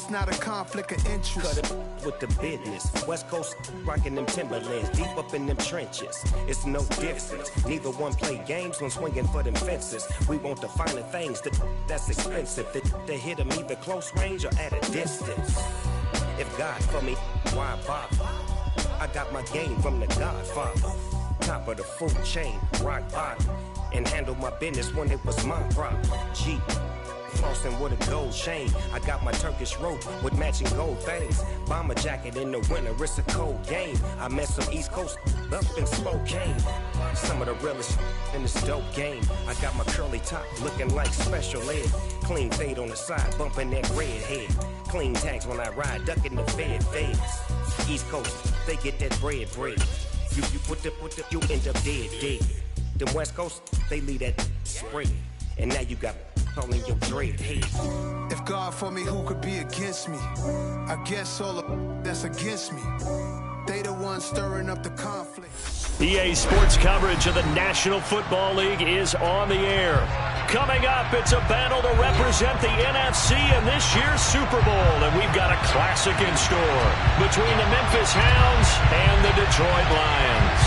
it's not a conflict of interest. Cut it with the business. West Coast rocking them Timberlands, deep up in them trenches. It's no difference. Neither one play games when swinging for them fences. We want the finer things, that's expensive. They hit them either close range or at a distance. If God for me, why bother? I got my game from the Godfather. Top of the food chain, rock bottom. And handle my business when it was my problem. G. Flossing with a gold chain. I got my Turkish rope with matching gold things. Bomber jacket in the winter, it's a cold game. I met some East Coast up in Spokane. Some of the realest in this dope game. I got my curly top looking like special ed. Clean fade on the side, bumping that red head. Clean tags when I ride, ducking the feds. East Coast, they get that bread. You put the, you end up dead. Them West Coast, they leave that spread. And now you got calling your dread head. If God for me, who could be against me? I guess all of that's against me. They the ones stirring up the conflict. EA Sports coverage of the National Football League is on the air. Coming up, it's a battle to represent the NFC in this year's Super Bowl. And we've got a classic in store between the Memphis Hounds and the Detroit Lions.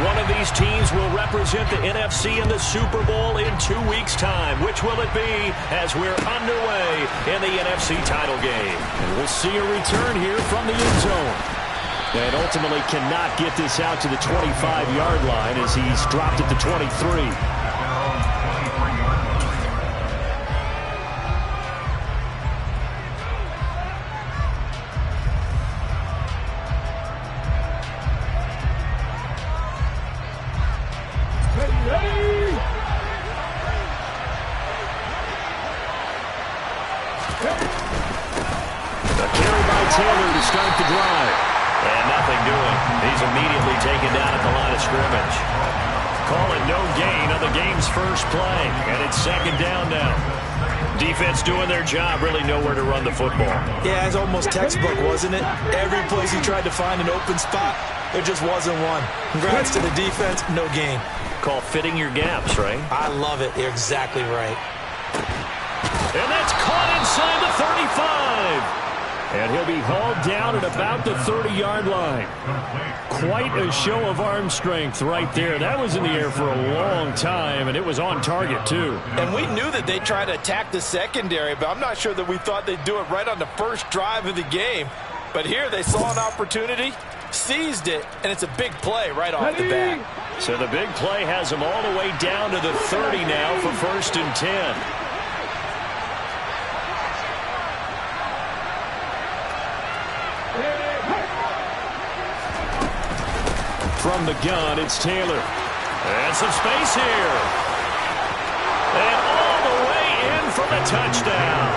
One of these teams will represent the NFC in the Super Bowl in 2 weeks' time. Which will it be as we're underway in the NFC title game? And we'll see a return here from the end zone. And ultimately cannot get this out to the 25-yard line as he's dropped it to 23. Defense doing their job, really nowhere to run the football. Yeah, it's almost textbook, wasn't it? Every place he tried to find an open spot, there just wasn't one. Congrats to the defense, no gain. Call fitting your gaps, right? I love it. You're exactly right. And that's caught inside the 35. And he'll be hauled down at about the 30-yard line. Quite a show of arm strength right there. That was in the air for a long time, and it was on target, too. And we knew that they'd try to attack the secondary, but I'm not sure that we thought they'd do it right on the first drive of the game. But here they saw an opportunity, seized it, and it's a big play right off the bat. So the big play has them all the way down to the 30 now for 1st and 10. From the gun, it's Taylor. And some space here. And all the way in for the touchdown.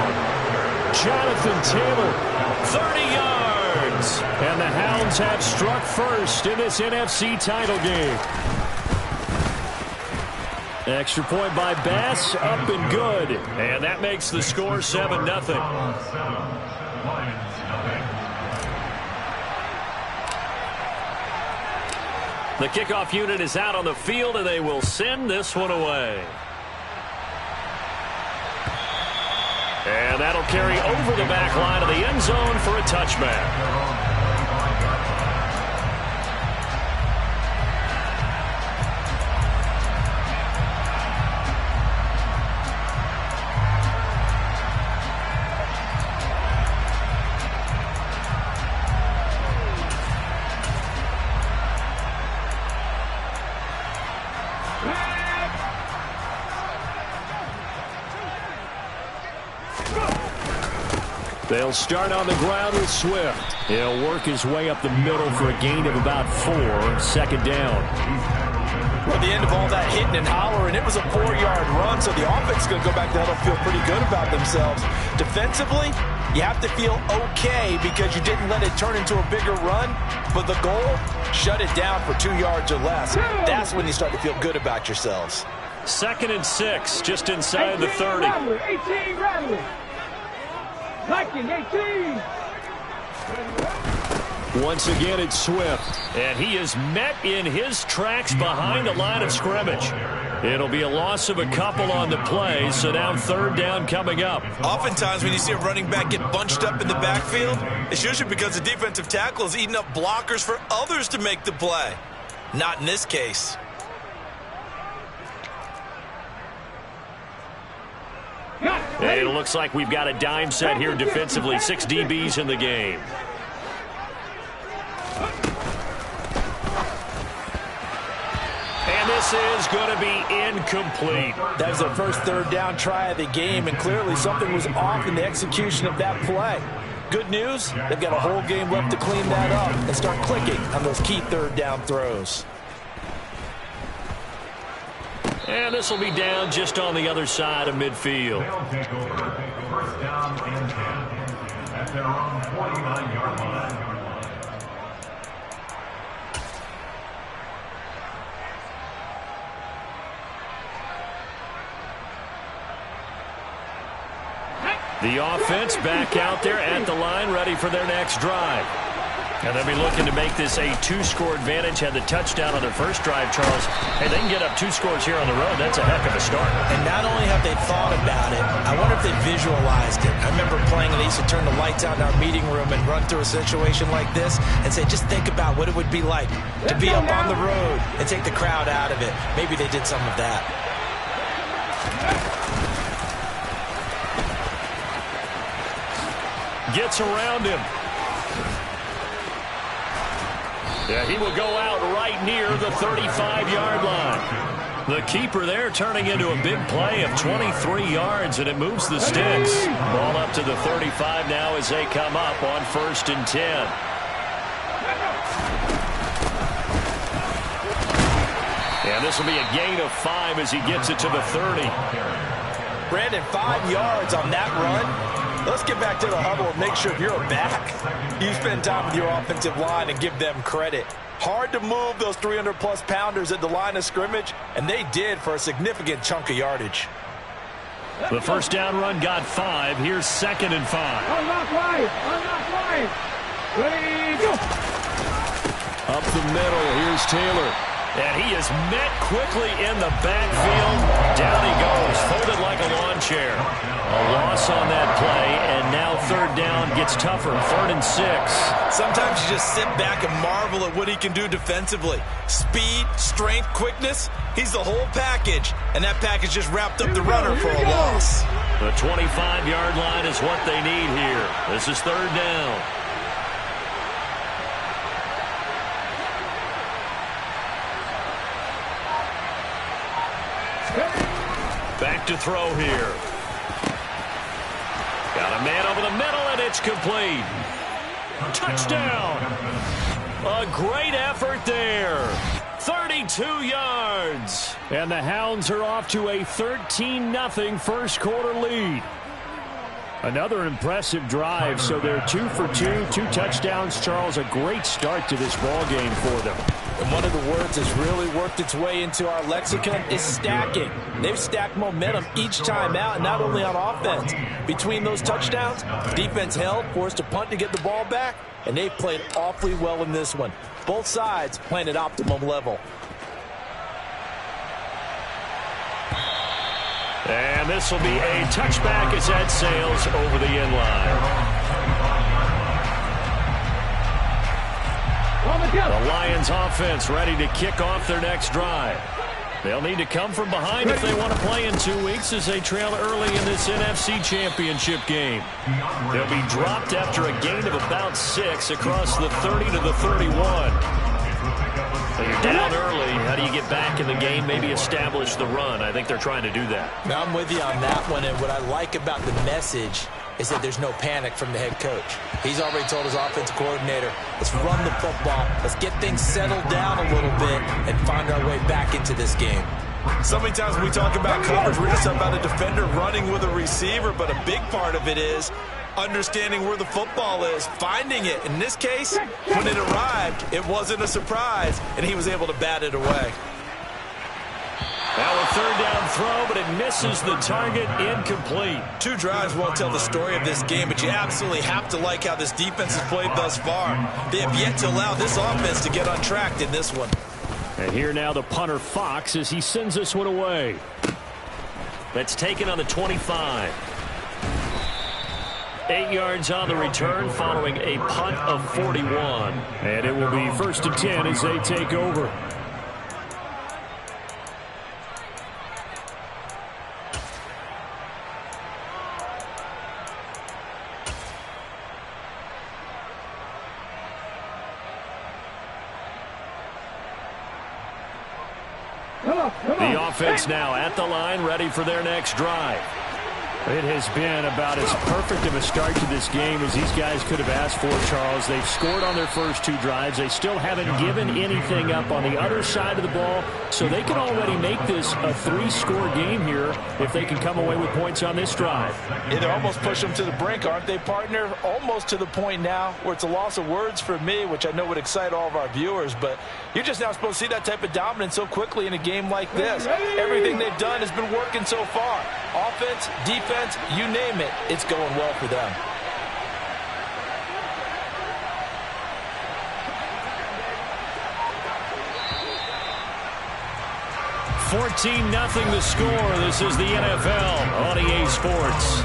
Jonathan Taylor, 30 yards. And the Hounds have struck first in this NFC title game. Extra point by Bass, up and good. And that makes the score 7-0. The kickoff unit is out on the field, and they will send this one away. And that'll carry over the back line of the end zone for a touchback. They'll start on the ground with Swift. He'll work his way up the middle for a gain of about 4, 2nd down. Well, the end of all that hitting and hollering, it was a 4-yard run, so the offense is going to go back there and feel pretty good about themselves. Defensively, you have to feel okay because you didn't let it turn into a bigger run, but the goal, shut it down for 2 yards or less. That's when you start to feel good about yourselves. 2nd and 6, just inside the 30. 18 Rattler. Viking 18. Once again, it's Swift. And he is met in his tracks behind the line of scrimmage. It'll be a loss of a couple on the play, so now third down coming up. Oftentimes when you see a running back get bunched up in the backfield, it's usually because the defensive tackle is eating up blockers for others to make the play. Not in this case. And it looks like we've got a dime set here defensively. 6 DBs in the game. And this is going to be incomplete. That was their first third down try of the game, and clearly something was off in the execution of that play. Good news, they've got a whole game left to clean that up and start clicking on those key third down throws. And this will be down just on the other side of midfield. They'll take over. First down and 10 at their own 49-yard line. The offense back out there at the line, ready for their next drive. And they'll be looking to make this a 2-score advantage. Had the touchdown on their first drive, Charles. Hey, they can get up 2 scores here on the road. That's a heck of a start. And not only have they thought about it, I wonder if they visualized it. I remember playing, and they used to turn the lights out in our meeting room and run through a situation like this and say, just think about what it would be like to be up on the road and take the crowd out of it. Maybe they did some of that. Gets around him. Yeah, he will go out right near the 35-yard line. The keeper there turning into a big play of 23 yards, and it moves the sticks. Ball up to the 35 now as they come up on 1st and 10. And this will be a gain of 5 as he gets it to the 30. Brandon, 5 yards on that run. Let's get back to the huddle and make sure if you're a back, you spend time with your offensive line and give them credit. Hard to move those 300-plus pounders at the line of scrimmage, and they did for a significant chunk of yardage. The first down run got 5. Here's 2nd and 5. Ready, go. Up the middle, here's Taylor. And he is met quickly in the backfield. Down he goes, folded like a lawn chair. A loss on that play, and now third down gets tougher. 3rd and 6. Sometimes you just sit back and marvel at what he can do defensively. Speed, strength, quickness, he's the whole package. And that package just wrapped up the runner for a loss. The 25-yard line is what they need here. This is 3rd down. Back to throw here. Got a man over the middle, and it's complete. Touchdown. A great effort there. 32 yards. And the Hounds are off to a 13-0 first quarter lead. Another impressive drive, so they're 2 for 2, 2 touchdowns. Charles, a great start to this ball game for them. And one of the words that's really worked its way into our lexicon is stacking. They've stacked momentum each time out, and not only on offense. Between those touchdowns, defense held, forced a punt to get the ball back, and they've played awfully well in this one. Both sides playing at optimum level. And this will be a touchback as that sails over the end line. The Lions offense ready to kick off their next drive. They'll need to come from behind if they want to play in 2 weeks as they trail early in this NFC Championship game. They'll be dropped after a gain of about 6 across the 30 to the 31. So you're down early. How do you get back in the game, maybe establish the run? I think they're trying to do that. Now, I'm with you on that one, and what I like about the message is that there's no panic from the head coach. He's already told his offensive coordinator, let's run the football, let's get things settled down a little bit and find our way back into this game. So many times when we talk about coverage, we're just talking about a defender running with a receiver, but a big part of it is understanding where the football is, finding it. In this case, when it arrived, it wasn't a surprise, and he was able to bat it away. Now with 3rd down throw, but it misses the target. Incomplete. 2 drives won't tell the story of this game, but you absolutely have to like how this defense has played thus far. They have yet to allow this offense to get untracked in this one. And here now the punter Fox as he sends this one away. That's taken on the 25. 8 yards on the return following a punt of 41. And it will be 1st and 10 as they take over. The offense now at the line, ready for their next drive. It has been about as perfect of a start to this game as these guys could have asked for, Charles. They've scored on their first 2 drives. They still haven't given anything up on the other side of the ball, so they can already make this a 3-score game here if they can come away with points on this drive. Yeah, they're almost pushing them to the brink, aren't they, partner? Almost to the point now where it's a loss of words for me, which I know would excite all of our viewers, but you're just now supposed to see that type of dominance so quickly in a game like this. Everything they've done has been working so far. Offense, defense, you name it, it's going well for them. $14-0 the score. This is the NFL on EA Sports.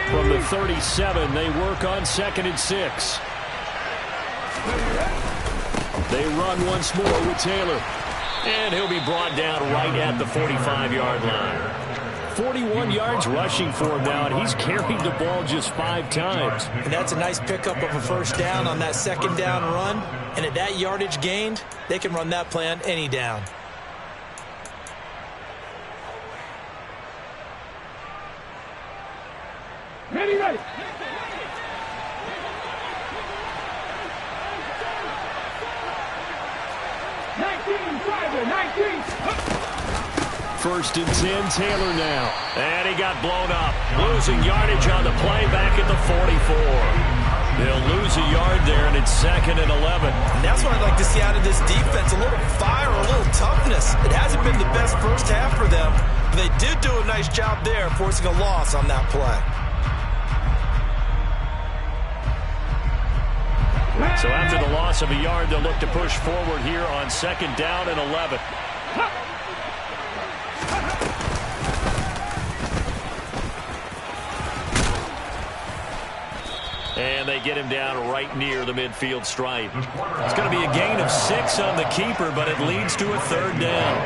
From the 37, they work on 2nd and 6. They run once more with Taylor. And he'll be brought down right at the 45-yard line. 41 yards rushing for him now, and he's carried the ball just 5 times. And that's a nice pickup of a 1st down on that 2nd down run. And at that yardage gained, they can run that play on any down. Ready. 19. 1st and 10, Taylor now. And he got blown up. Losing yardage on the play back at the 44. They'll lose a yard there, and it's 2nd and 11. And that's what I'd like to see out of this defense, a little fire, a little toughness. It hasn't been the best first half for them, but they did do a nice job there forcing a loss on that play. So after the loss of a yard, they'll look to push forward here on 2nd down and 11. And they get him down right near the midfield stripe. It's going to be a gain of 6 on the keeper, but it leads to a 3rd down.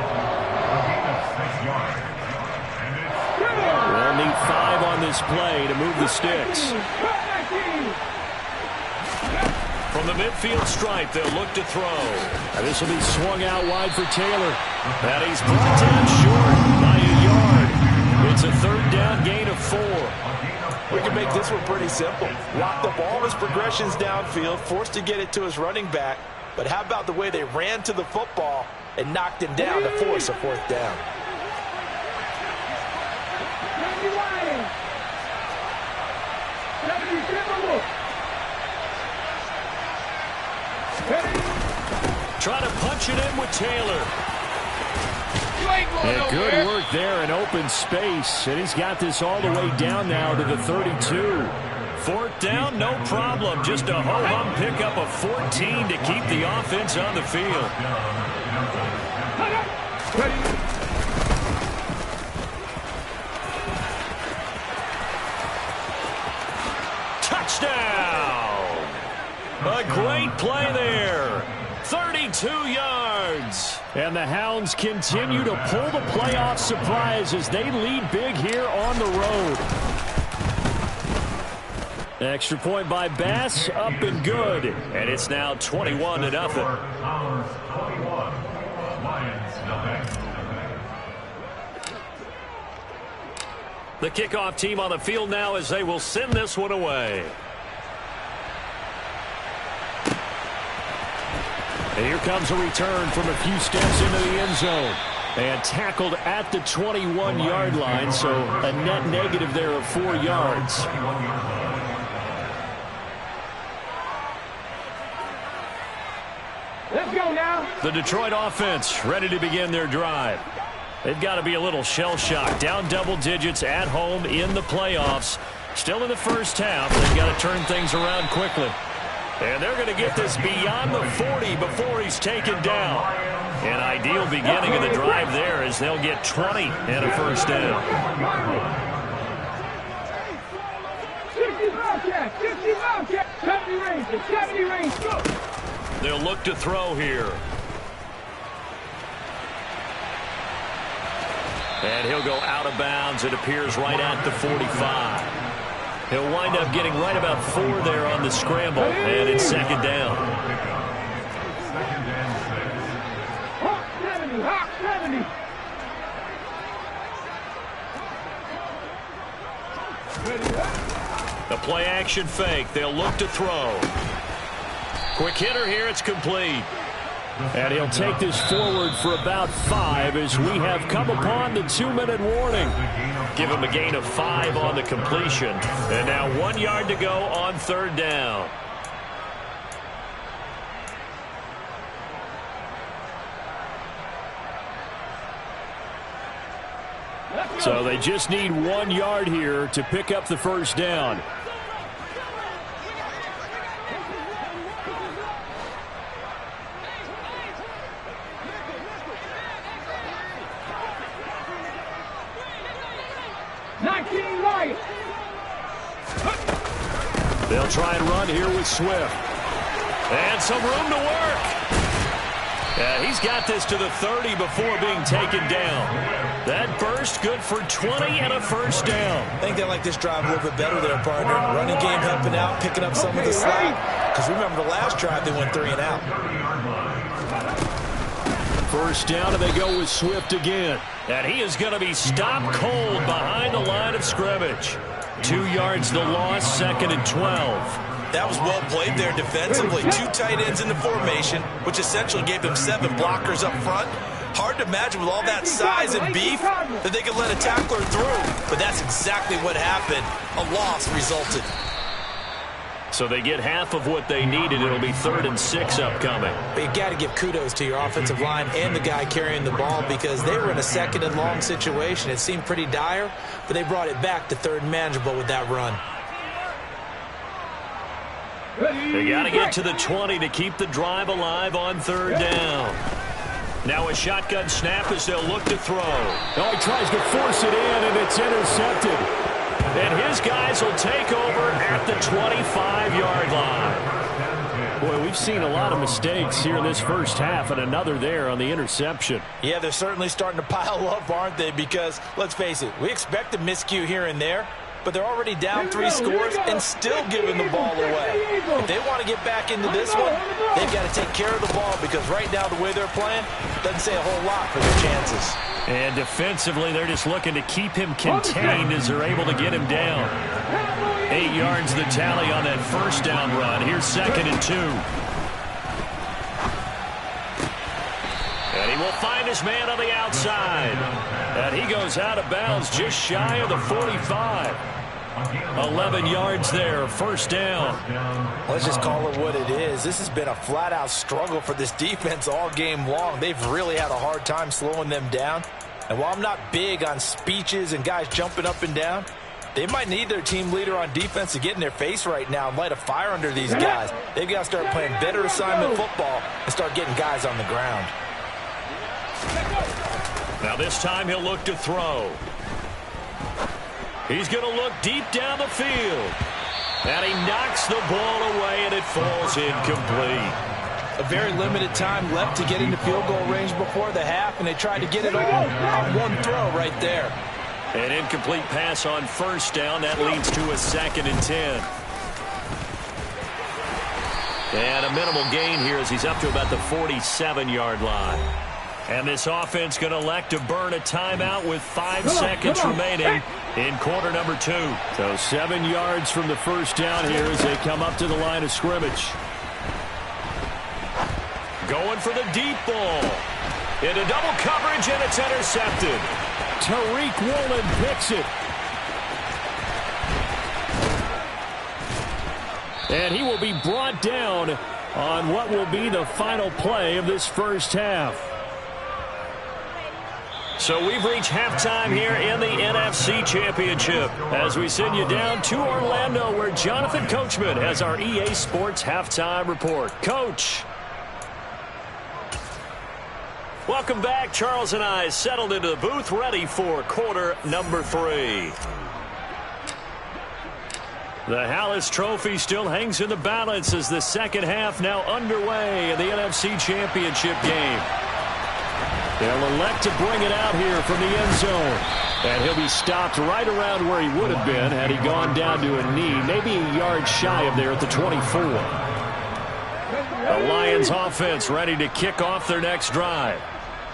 They'll need 5 on this play to move the sticks. From the midfield stripe, they'll look to throw. And this will be swung out wide for Taylor. And he's brought down short by a yard. It's a 3rd down gain of 4. We can make this one pretty simple. Locked up all his progressions downfield, forced to get it to his running back. But how about the way they ran to the football and knocked him down to force a 4th down? Try to punch it in with Taylor. And good work there in open space. And he's got this all the way down now to the 32. 4th down, no problem. Just a ho-hum pickup of 14 to keep the offense on the field. Touchdown! A great play there. 32 yards. And the Hounds continue to pull the playoff surprise as they lead big here on the road. Extra point by Bass, up and good. And it's now 21-0. The kickoff team on the field now as they will send this one away. And here comes a return from a few steps into the end zone. And tackled at the 21-yard line, so a net negative there of 4 yards. Let's go now. The Detroit offense ready to begin their drive. They've got to be a little shell-shocked. Down double digits at home in the playoffs. Still in the first half. They've got to turn things around quickly. And they're going to get this beyond the 40 before he's taken down. An ideal beginning of the drive there as they'll get 20 and a first down. 70 range, go. They'll look to throw here. And he'll go out of bounds. It appears right at the 45. He'll wind up getting right about 4 there on the scramble, and it's second down. Hawk 70, Hawk 70. The play action fake. They'll look to throw. Quick hitter here. It's complete. And he'll take this forward for about 5 as we have come upon the 2-minute warning. Give him a gain of 5 on the completion. And now 1 yard to go on third down. So they just need 1 yard here to pick up the first down. They'll try and run here with Swift. And some room to work. He's got this to the 30 before being taken down. That burst good for 20 and a first down. I think they like this drive a little bit better there, partner. Running game helping out, picking up some of the slack. Because remember the last drive they went 3 and out. First down, and they go with Swift again. And he is going to be stopped cold behind the line of scrimmage. 2 yards the loss, second and 12. That was well played there defensively. 2 tight ends in the formation, which essentially gave them 7 blockers up front. Hard to imagine with all that size and beef that they could let a tackler through. But that's exactly what happened. A loss resulted. So they get half of what they needed. It'll be 3rd and 6 upcoming. But you got to give kudos to your offensive line and the guy carrying the ball because they were in a 2nd and long situation. It seemed pretty dire, but they brought it back to 3rd and manageable with that run. They got to get to the 20 to keep the drive alive on 3rd down. Now a shotgun snap as they'll look to throw. Oh, he tries to force it in, and it's intercepted. And his guys will take over at the 25-yard line. Boy, we've seen a lot of mistakes here in this first half, and another there on the interception. Yeah, they're certainly starting to pile up, aren't they? Because, let's face it, we expect a miscue here and there, but they're already down 3 scores and still giving the ball away. If they want to get back into this one, they've got to take care of the ball because right now the way they're playing doesn't say a whole lot for their chances. And defensively, they're just looking to keep him contained as they're able to get him down. 8 yards the tally on that first down run. Here's 2nd and 2. And he will find his man on the outside. And he goes out of bounds just shy of the 45. 11 yards there, first down. Let's just call it what it is. This has been a flat-out struggle for this defense all game long. They've really had a hard time slowing them down. And while I'm not big on speeches and guys jumping up and down, they might need their team leader on defense to get in their face right now and light a fire under these guys. They've got to start playing better assignment football and start getting guys on the ground. Now this time he'll look to throw. He's going to look deep down the field. And he knocks the ball away, and it falls incomplete. A very limited time left to get into field goal range before the half, and they tried to get it all on one throw right there. An incomplete pass on first down. That leads to a 2nd and 10. And a minimal gain here as he's up to about the 47-yard line. And this offense going to elect to burn a timeout with 5 seconds remaining in quarter number 2. So 7 yards from the first down here as they come up to the line of scrimmage. Going for the deep ball. Into double coverage, and it's intercepted. Tariq Woolen picks it. And he will be brought down on what will be the final play of this first half. So we've reached halftime here in the NFC Championship as we send you down to Orlando, where Jonathan Coachman has our EA Sports Halftime Report. Coach. Welcome back. Charles and I settled into the booth, ready for quarter number 3. The Hallis Trophy still hangs in the balance as the second half now underway in the NFC Championship game. They'll elect to bring it out here from the end zone. And he'll be stopped right around where he would have been had he gone down to a knee, maybe a yard shy of there at the 24. The Lions offense ready to kick off their next drive.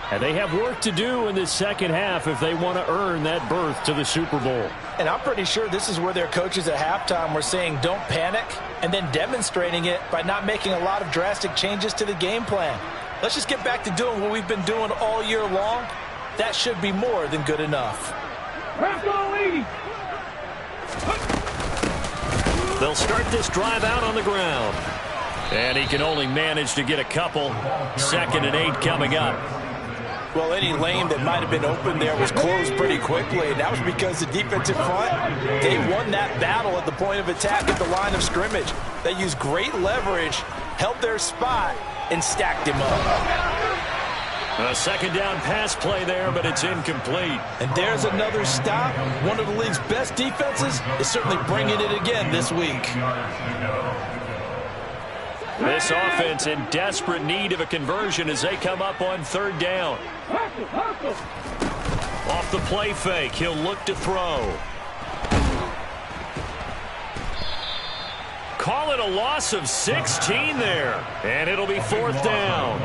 And they have work to do in the second half if they want to earn that berth to the Super Bowl. And I'm pretty sure this is where their coaches at halftime were saying don't panic, and then demonstrating it by not making a lot of drastic changes to the game plan. Let's just get back to doing what we've been doing all year long. That should be more than good enough. They'll start this drive out on the ground. And he can only manage to get a couple. 2nd and 8 coming up. Well, any lane that might have been open there was closed pretty quickly, and that was because the defensive front, they won that battle at the point of attack at the line of scrimmage. They used great leverage, held their spot, and stacked him up. A second down pass play there, but it's incomplete. And there's another stop. One of the league's best defenses is certainly bringing it again this week. This offense in desperate need of a conversion as they come up on 3rd down. Off the play fake, he'll look to throw. Call it a loss of 16 there. And it'll be 4th down.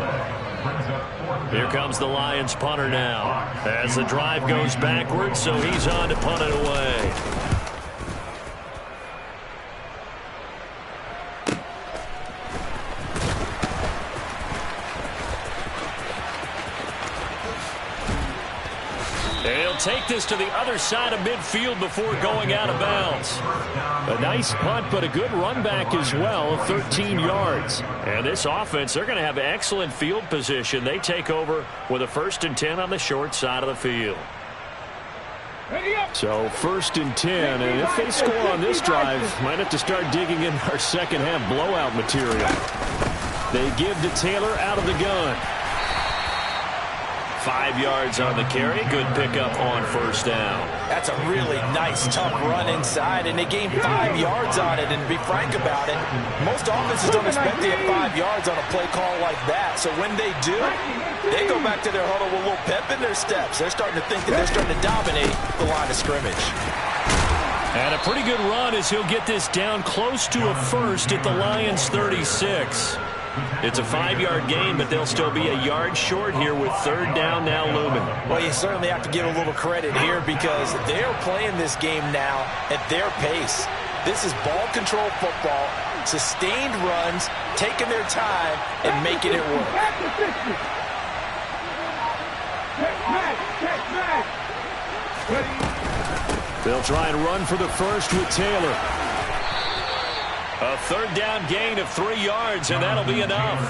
Here comes the Lions punter now. As the drive goes backwards, so he's on to punt it away. They'll take this to the other side of midfield before going out of bounds. A nice punt, but a good run back as well of 13 yards. And this offense, they're going to have excellent field position. They take over with a 1st and 10 on the short side of the field. So 1st and 10, and if they score on this drive, might have to start digging in our second half blowout material. They give to Taylor out of the gun. 5 yards on the carry. Good pickup on 1st down. That's a really nice, tough run inside, and they gained 5 yards on it. And to be frank about it, most offenses don't expect to get 5 yards on a play call like that. So when they do, they go back to their huddle with a little pep in their steps. They're starting to think that they're starting to dominate the line of scrimmage. And a pretty good run as he'll get this down close to a 1st at the Lions' 36. It's a 5-yard gain, but they'll still be a yard short here with 3rd down now looming. Well, you certainly have to give a little credit here because they're playing this game now at their pace. This is ball control football, sustained runs, taking their time, and making it work. They'll try and run for the 1st with Taylor. A 3rd down gain of 3 yards, and that'll be enough.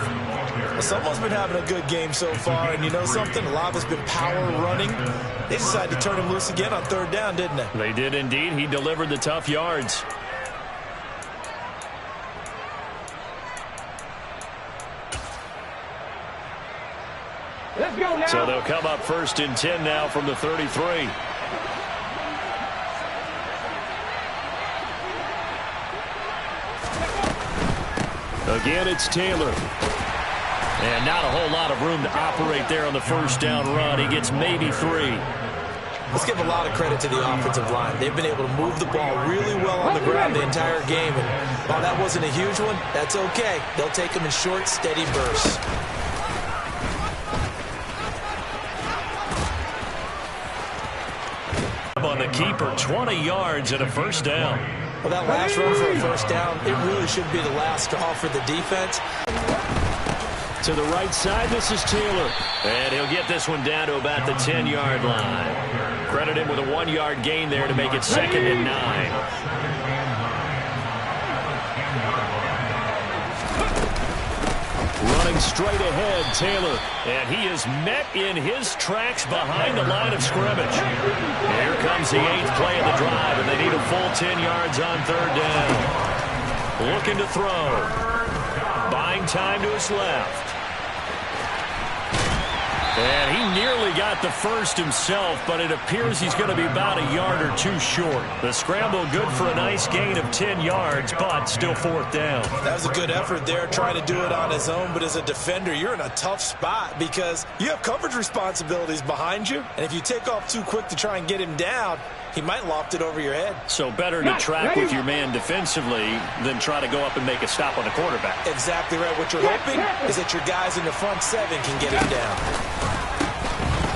Well, someone's been having a good game so far, and you know something? A lot of it's been power running. They decided to turn him loose again on 3rd down, didn't they? They did indeed. He delivered the tough yards. Let's go now. So they'll come up 1st and 10 now from the 33. Again, it's Taylor. And not a whole lot of room to operate there on the 1st down run. He gets maybe 3. Let's give a lot of credit to the offensive line. They've been able to move the ball really well on the ground the entire game. And while that wasn't a huge one, that's okay. They'll take them in short, steady bursts. On the keeper, 20 yards and a 1st down. Well, that last run for a 1st down, it really should be the last straw for the defense. To the right side, this is Taylor. And he'll get this one down to about the 10-yard line. Credit him with a 1-yard gain there to make it 2nd and 9. Running straight ahead, Taylor. And he is met in his tracks behind the line of scrimmage. Here comes the 8th play of the drive, and they need a full 10 yards on 3rd down. Looking to throw. Buying time to his left. And he nearly got the first himself, but it appears he's going to be about a yard or two short. The scramble good for a nice gain of 10 yards, but still 4th down. That was a good effort there, trying to do it on his own, but as a defender, you're in a tough spot because you have coverage responsibilities behind you, and if you take off too quick to try and get him down, he might loft it over your head. So better to track with your man defensively than try to go up and make a stop on the quarterback. Exactly right. What you're hoping is that your guys in the front 7 can get him down.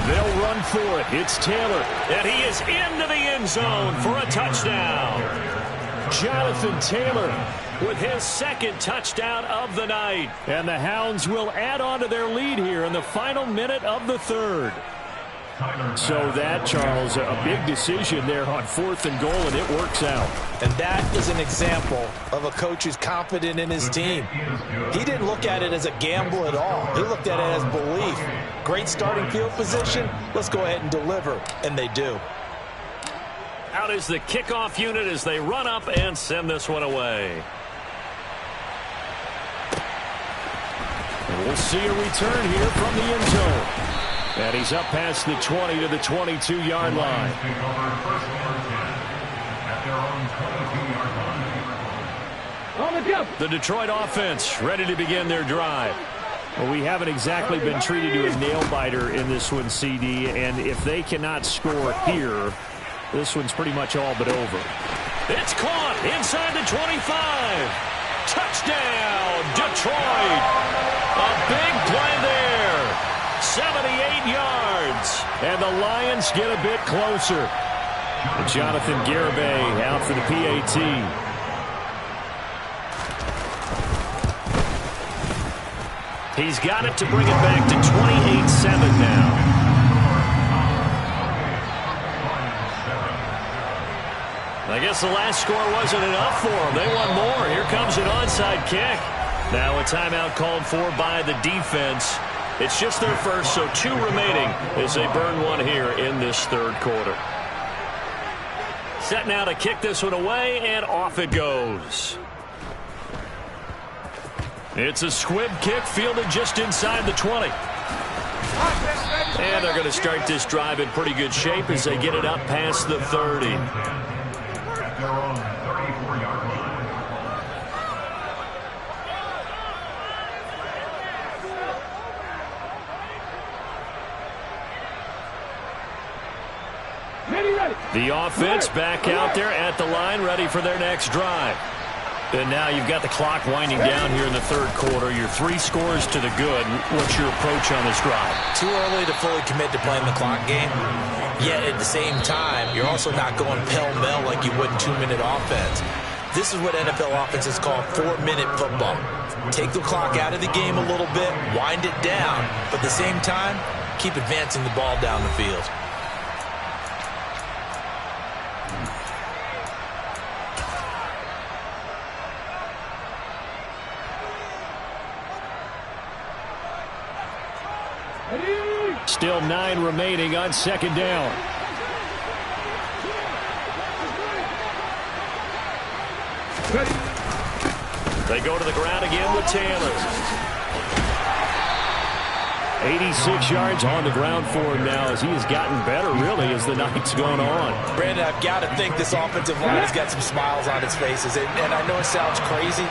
They'll run for it. It's Taylor. And he is into the end zone for a touchdown. Jonathan Taylor with his 2nd touchdown of the night. And the Hounds will add on to their lead here in the final minute of the 3rd. So that, Charles, a big decision there on 4th and goal, and it works out. And that is an example of a coach who's confident in his team. He didn't look at it as a gamble at all. He looked at it as belief. Great starting field position. Let's go ahead and deliver. And they do. Out is the kickoff unit as they run up and send this one away. We'll see a return here from the end zone. And he's up past the 20 to the 22-yard line. The Detroit offense ready to begin their drive. Well, we haven't exactly been treated to a nail-biter in this one, CD, and if they cannot score here, this one's pretty much all but over. It's caught inside the 25. Touchdown, Detroit. A big play there. 78 yards. And the Lions get a bit closer. And Jonathan Garibay out for the PAT. He's got it to bring it back to 28-7 now. I guess the last score wasn't enough for them. They want more. Here comes an onside kick. Now a timeout called for by the defense. It's just their first, so 2 remaining as they burn one here in this 3rd quarter. Set now to kick this one away, and off it goes. It's a squib kick fielded just inside the 20. And they're going to start this drive in pretty good shape as they get it up past the 30. Their own 34-yard line. The offense back out there at the line, ready for their next drive. And now you've got the clock winding down here in the 3rd quarter. Your 3 scores to the good. What's your approach on this drive? Too early to fully commit to playing the clock game. Yet at the same time, you're also not going pell-mell like you would in 2-minute offense. This is what NFL offenses call 4-minute football. Take the clock out of the game a little bit, wind it down, but at the same time, keep advancing the ball down the field. Still 9 remaining on 2nd down. They go to the ground again with Taylor. 86 yards on the ground for him now as he has gotten better, really, as the night's gone on. Brandon, I've got to think this offensive line has got some smiles on its faces. And I know it sounds crazy,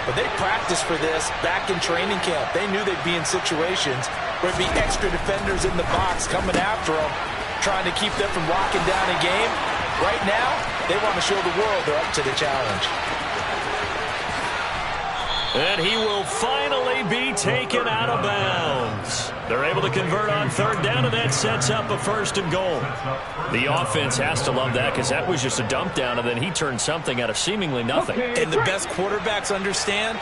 but they practiced for this back in training camp. They knew they'd be in situations where there'd be extra defenders in the box coming after them, trying to keep them from locking down a game. Right now, they want to show the world they're up to the challenge. And he will finally be taken out of bounds. They're able to convert on 3rd down, and that sets up a 1st and goal. The offense has to love that because that was just a dump down, and then he turned something out of seemingly nothing. And the best quarterbacks understand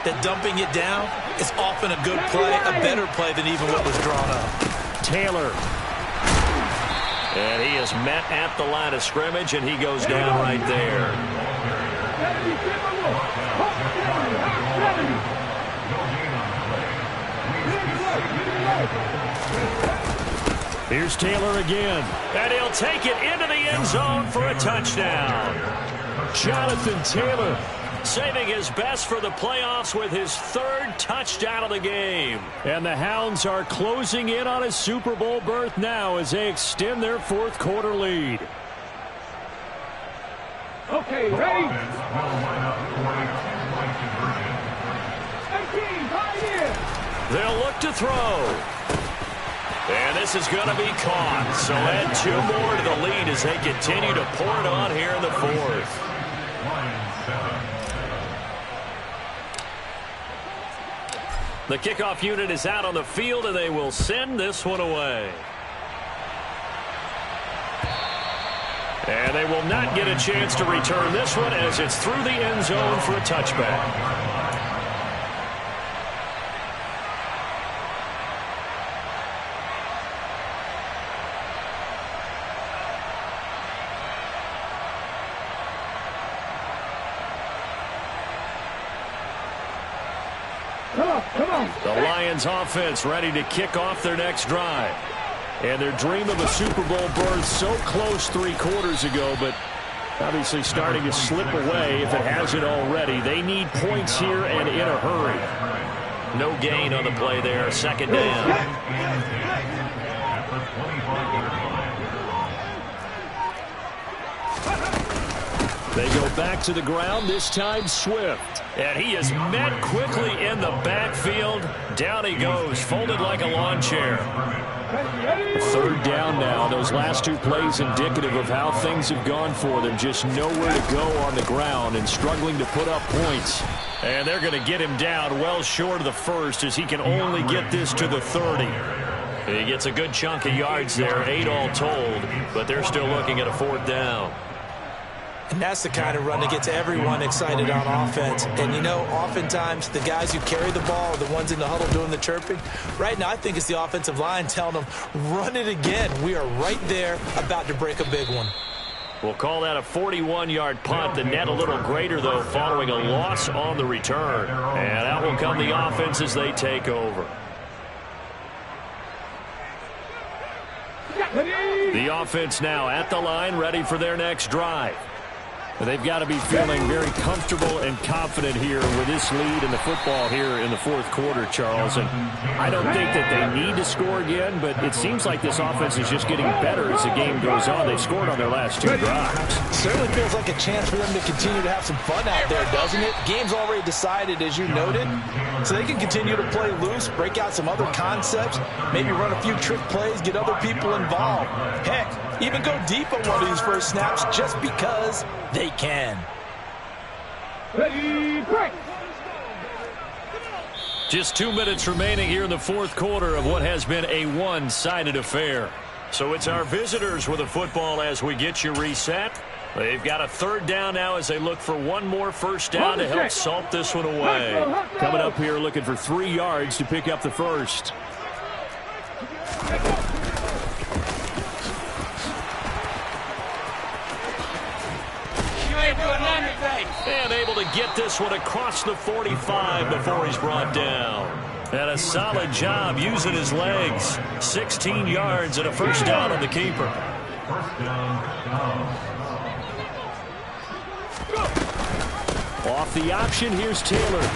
that dumping it down is often a good play, a better play than even what was drawn up. Taylor. And he is met at the line of scrimmage, and he goes down right there. Here's Taylor again. And he'll take it into the end zone for a touchdown. Jonathan Taylor saving his best for the playoffs with his third touchdown of the game. And the Hounds are closing in on a Super Bowl berth now as they extend their fourth quarter lead. Okay, ready? They'll look to throw. And this is going to be caught. So add 2 more to the lead as they continue to pour it on here in the fourth. The kickoff unit is out on the field, and they will send this one away. And they will not get a chance to return this one as it's through the end zone for a touchback. The Lions offense ready to kick off their next drive. And their dream of a Super Bowl berth so close 3 quarters ago, but obviously starting to slip away if it hasn't already. They need points here and in a hurry. No gain on the play there. Second down. They go back to the ground, this time Swift. And he is met quickly in the backfield. Down he goes, folded like a lawn chair. Third down now. Those last 2 plays indicative of how things have gone for them. Just nowhere to go on the ground and struggling to put up points. And they're going to get him down well short of the first as he can only get this to the 30. He gets a good chunk of yards there, 8 all told, but they're still looking at a 4th down. And that's the kind of run that gets everyone excited on offense. And, you know, oftentimes the guys who carry the ball are the ones in the huddle doing the chirping. Right now, I think it's the offensive line telling them, run it again. We are right there about to break a big one. We'll call that a 41-yard punt. The net a little greater, though, following a loss on the return. And out will come the offense as they take over. The offense now at the line, ready for their next drive. They've got to be feeling very comfortable and confident here with this lead in the football here in the fourth quarter, Charles. And I don't think that they need to score again, but it seems like this offense is just getting better as the game goes on. They've scored on their last 2 drives. Certainly feels like a chance for them to continue to have some fun out there, doesn't it? Game's already decided, as you noted, so they can continue to play loose, break out some other concepts, maybe run a few trick plays, get other people involved. Heck, even go deep on one of these first snaps just because they can. Ready, break. Just 2 minutes remaining here in the fourth quarter of what has been a one-sided affair. So it's our visitors with the football as we get you reset. They've got a 3rd down now as they look for 1 more first down to help salt this one away. Coming up here looking for 3 yards to pick up the first. And able to get this one across the 45 before he's brought down. And a solid job using his legs. 16 yards and a first down on the keeper. Off the option, here's Taylor.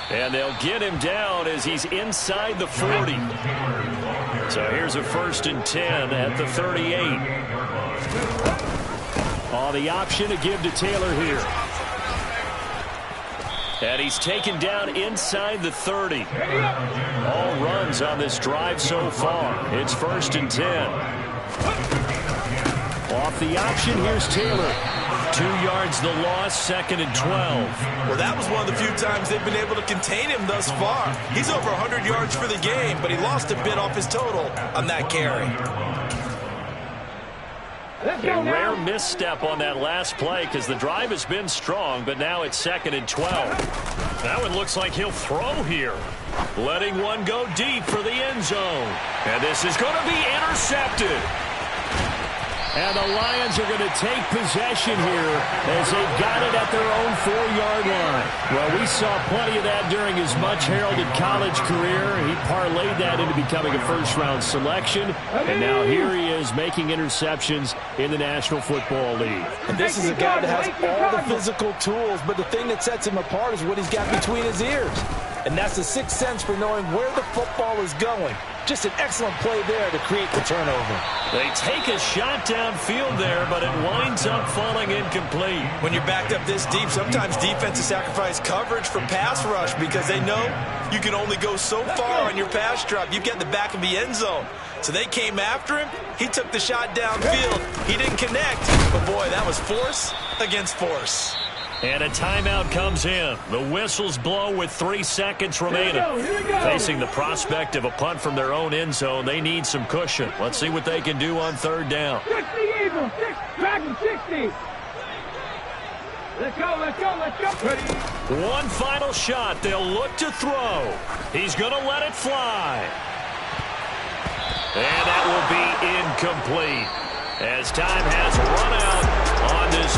And they'll get him down as he's inside the 40. So here's a 1st and 10 at the 38. On the option to give to Taylor here. And he's taken down inside the 30. All runs on this drive so far. It's 1st and 10. Off the option, here's Taylor. 2 yards the loss, 2nd and 12. Well, that was one of the few times they've been able to contain him thus far. He's over 100 yards for the game, but he lost a bit off his total on that carry. A rare misstep on that last play because the drive has been strong, but now it's 2nd and 12. That one looks like he'll throw here. Letting one go deep for the end zone. And this is going to be intercepted. And the Lions are going to take possession here as they've got it at their own 4-yard line. Well, we saw plenty of that during his much-heralded college career. He parlayed that into becoming a first-round selection. And now here he is making interceptions in the National Football League. And this is a guy that has all the physical tools, but the thing that sets him apart is what he's got between his ears. And that's the sixth sense for knowing where the football is going. Just an excellent play there to create the turnover. They take a shot downfield there, but it winds up falling incomplete. When you're backed up this deep, sometimes defenses sacrifice coverage for pass rush because they know you can only go so far on your pass drop. You get in the back of the end zone. So they came after him. He took the shot downfield. He didn't connect. But, boy, that was force against force. And a timeout comes in. The whistles blow with 3 seconds remaining. Facing the prospect of a punt from their own end zone, they need some cushion. Let's see what they can do on 3rd down. 60 Eagles, 60. Let's go. Ready? One final shot. They'll look to throw. He's going to let it fly. And that will be incomplete as time has run out on this